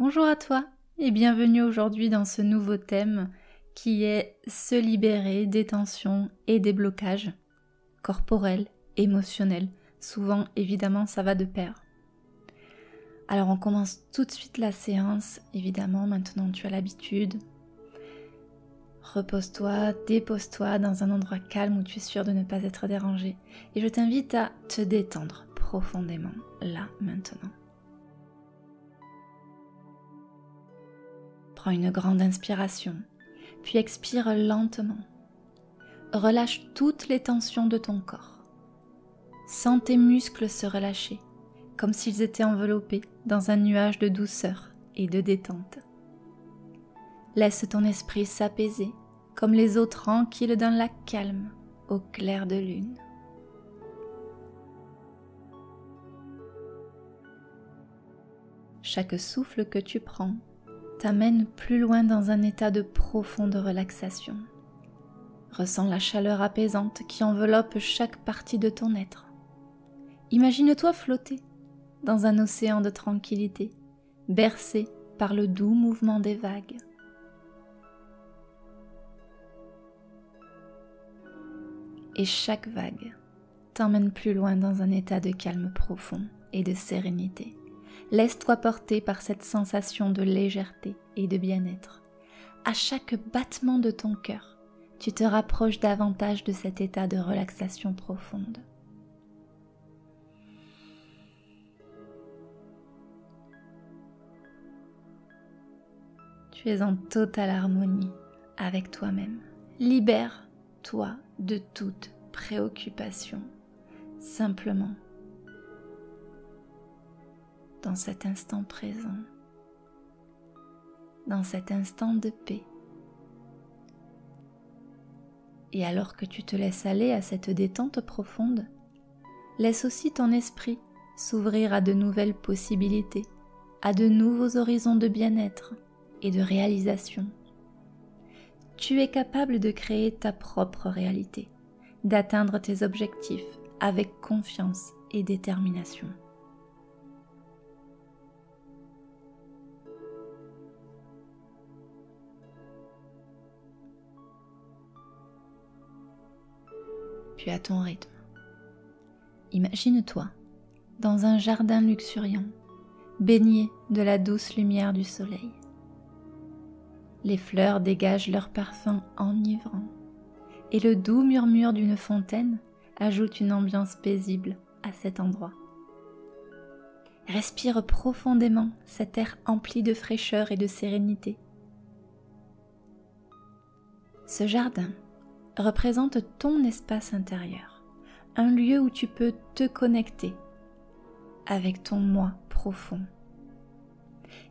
Bonjour à toi et bienvenue aujourd'hui dans ce nouveau thème qui est se libérer des tensions et des blocages corporels, émotionnels. Souvent, évidemment, ça va de pair. Alors on commence tout de suite la séance, évidemment, maintenant tu as l'habitude. Repose-toi, dépose-toi dans un endroit calme où tu es sûr de ne pas être dérangé. Et je t'invite à te détendre profondément, là, maintenant. Prends une grande inspiration, puis expire lentement. Relâche toutes les tensions de ton corps. Sens tes muscles se relâcher, comme s'ils étaient enveloppés dans un nuage de douceur et de détente. Laisse ton esprit s'apaiser, comme les eaux tranquilles d'un lac calme au clair de lune. Chaque souffle que tu prends t'amène plus loin dans un état de profonde relaxation. Ressens la chaleur apaisante qui enveloppe chaque partie de ton être. Imagine-toi flotter dans un océan de tranquillité, bercé par le doux mouvement des vagues. Et chaque vague t'emmène plus loin dans un état de calme profond et de sérénité. Laisse-toi porter par cette sensation de légèreté et de bien-être. À chaque battement de ton cœur, tu te rapproches davantage de cet état de relaxation profonde. Tu es en totale harmonie avec toi-même. Libère-toi de toute préoccupation, simplement dans cet instant présent, dans cet instant de paix. Et alors que tu te laisses aller à cette détente profonde, laisse aussi ton esprit s'ouvrir à de nouvelles possibilités, à de nouveaux horizons de bien-être et de réalisation. Tu es capable de créer ta propre réalité, d'atteindre tes objectifs avec confiance et détermination. Puis à ton rythme. Imagine-toi dans un jardin luxuriant, baigné de la douce lumière du soleil. Les fleurs dégagent leur parfum enivrant et le doux murmure d'une fontaine ajoute une ambiance paisible à cet endroit. Respire profondément cet air empli de fraîcheur et de sérénité. Ce jardin représente ton espace intérieur, un lieu où tu peux te connecter avec ton moi profond.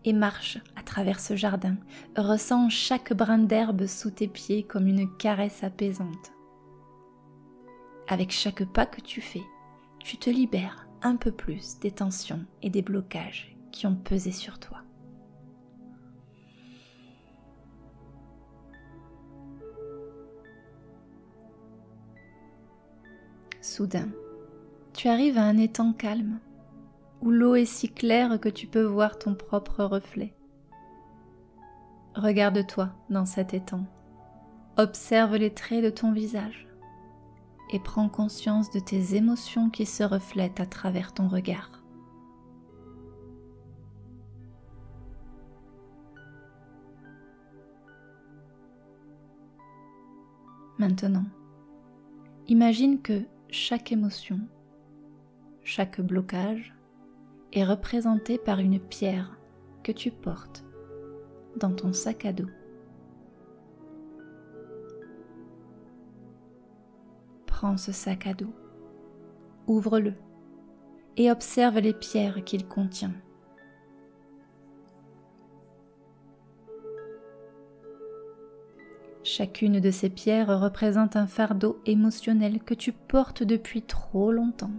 Et marche à travers ce jardin, ressens chaque brin d'herbe sous tes pieds comme une caresse apaisante. Avec chaque pas que tu fais, tu te libères un peu plus des tensions et des blocages qui ont pesé sur toi. Soudain, tu arrives à un étang calme, où l'eau est si claire que tu peux voir ton propre reflet. Regarde-toi dans cet étang, observe les traits de ton visage et prends conscience de tes émotions qui se reflètent à travers ton regard. Maintenant, imagine que chaque émotion, chaque blocage est représenté par une pierre que tu portes dans ton sac à dos. Prends ce sac à dos, ouvre-le et observe les pierres qu'il contient. Chacune de ces pierres représente un fardeau émotionnel que tu portes depuis trop longtemps.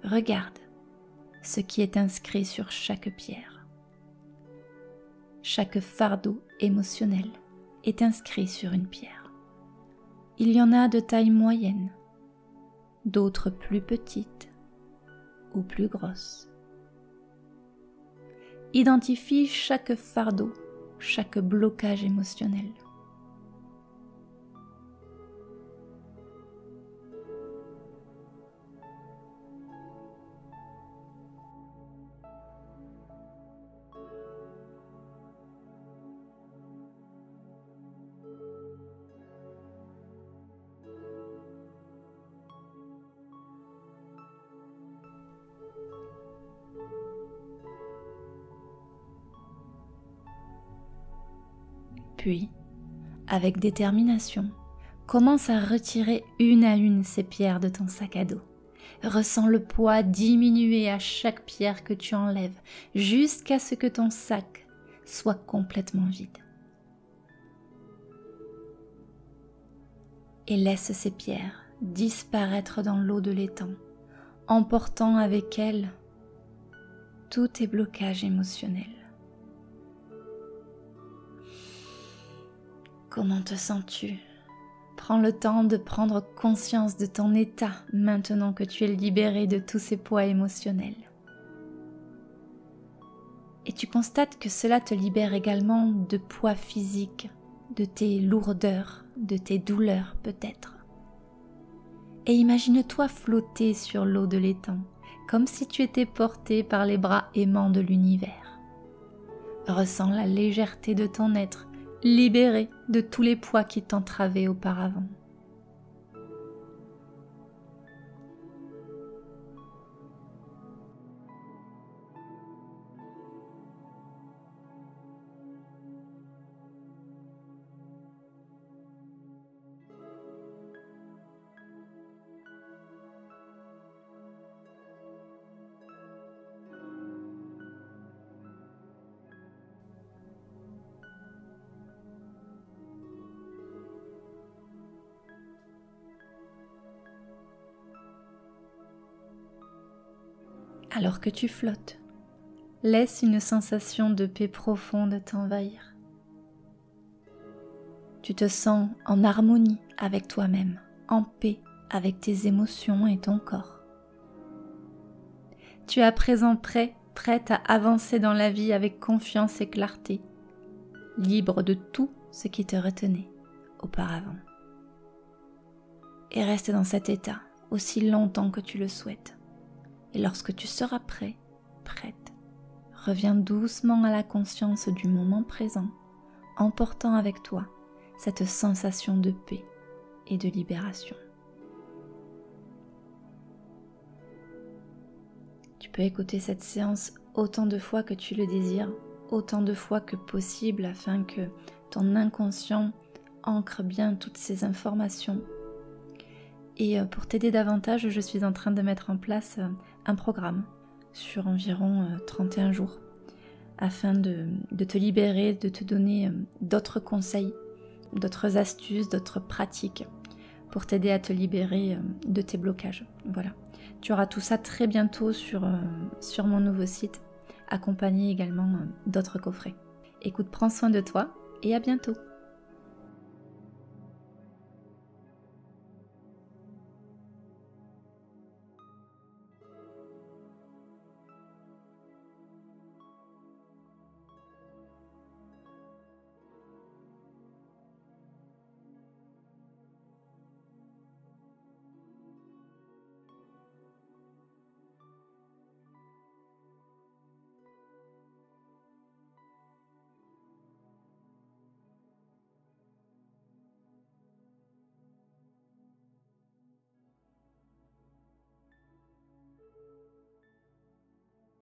Regarde ce qui est inscrit sur chaque pierre. Chaque fardeau émotionnel est inscrit sur une pierre. Il y en a de taille moyenne, d'autres plus petites ou plus grosses. Identifie chaque fardeau, chaque blocage émotionnel. Puis, avec détermination, commence à retirer une à une ces pierres de ton sac à dos. Ressens le poids diminuer à chaque pierre que tu enlèves, jusqu'à ce que ton sac soit complètement vide. Et laisse ces pierres disparaître dans l'eau de l'étang, emportant avec elles tous tes blocages émotionnels. Comment te sens-tu ? Prends le temps de prendre conscience de ton état maintenant que tu es libéré de tous ces poids émotionnels. Et tu constates que cela te libère également de poids physiques, de tes lourdeurs, de tes douleurs peut-être. Et imagine-toi flotter sur l'eau de l'étang, comme si tu étais porté par les bras aimants de l'univers. Ressens la légèreté de ton être, libéré de tous les poids qui t'entravaient auparavant. Alors que tu flottes, laisse une sensation de paix profonde t'envahir. Tu te sens en harmonie avec toi-même, en paix avec tes émotions et ton corps. Tu es à présent prête à avancer dans la vie avec confiance et clarté, libre de tout ce qui te retenait auparavant. Et reste dans cet état aussi longtemps que tu le souhaites. Et lorsque tu seras prêt, prête, reviens doucement à la conscience du moment présent, emportant avec toi cette sensation de paix et de libération. Tu peux écouter cette séance autant de fois que tu le désires, autant de fois que possible afin que ton inconscient ancre bien toutes ces informations. Et pour t'aider davantage, je suis en train de mettre en place un programme sur environ 31 jours afin de te libérer, de te donner d'autres conseils, d'autres astuces, d'autres pratiques pour t'aider à te libérer de tes blocages. Voilà. Tu auras tout ça très bientôt sur mon nouveau site, accompagné également d'autres coffrets. Écoute, prends soin de toi et à bientôt.